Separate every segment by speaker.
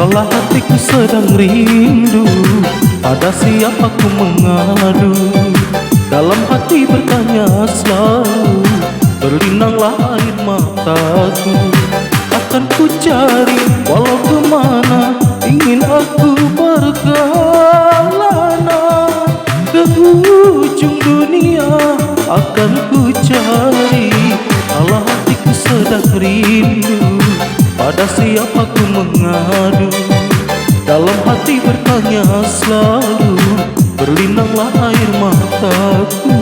Speaker 1: Kala hatiku sedang rindu, pada siapa ku mengadu. Dalam hati bertanya selalu, berlinanglah air mataku. Akan ku cari walau kemana, ingin aku berkelana. Ke ujung dunia akan ku cari. Kala hatiku sedang rindu, pada siapa ku mengadu. Dalam hati bertanya selalu, berlinanglah air mataku.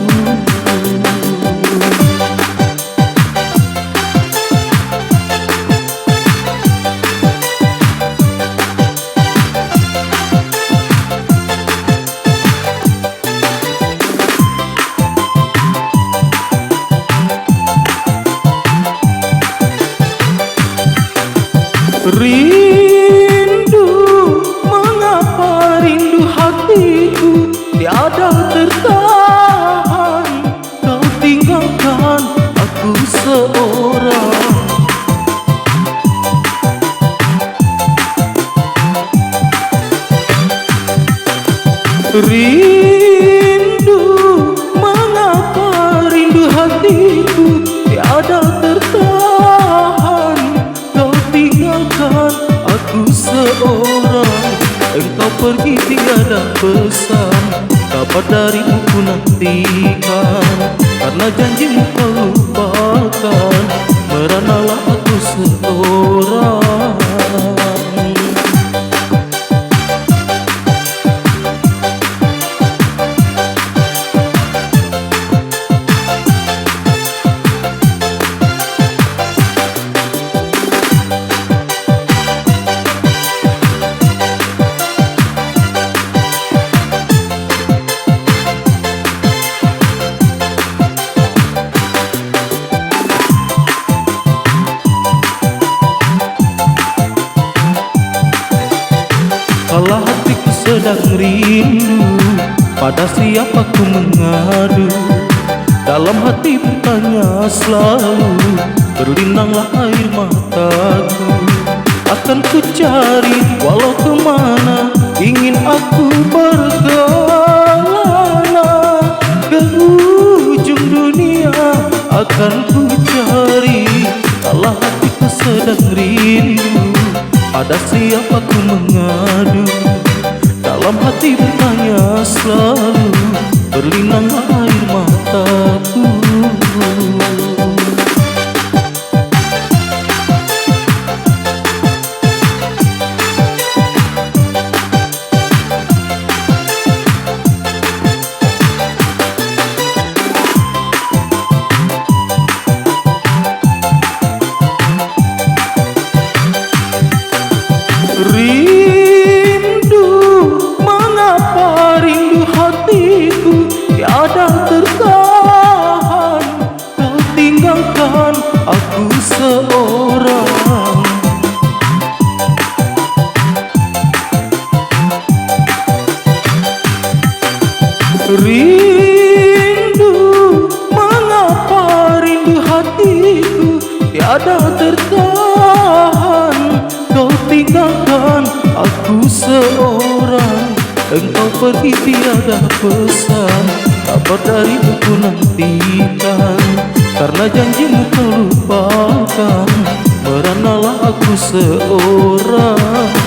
Speaker 1: Rindu, mengapa rindu hatiku tiada tertahan. Kau tinggalkan aku seorang. Rindu, mengapa rindu hatiku tiada tertahan. Kau tinggalkan aku seorang. Engkau pergi tiada pesan, kabar darimu ku nantikan. Karena janjimu kau lupakan, meranalah aku seorang. Kala hatiku sedang rindu, pada siapa ku mengadu. Dalam hati bertanya selalu, berlinanglah air mataku. Akan ku cari walau kemana, ingin aku berkelana. Ke ujung dunia akan ku cari. Kala hatiku sedang rindu, pada siapa ku mengadu. Dalam hati bertanya selalu, berlinanglah air mataku. Rindu, mengapa rindu hatiku tiada tertahan. Kau tinggalkan aku seorang. Rindu, mengapa rindu hatiku tiada tertahan. Kau tinggalkan aku seorang. Engkau pergi tiada pesan, kabar darimu ku nantikan. Karena janjimu kau lupakan, meranalah aku seorang.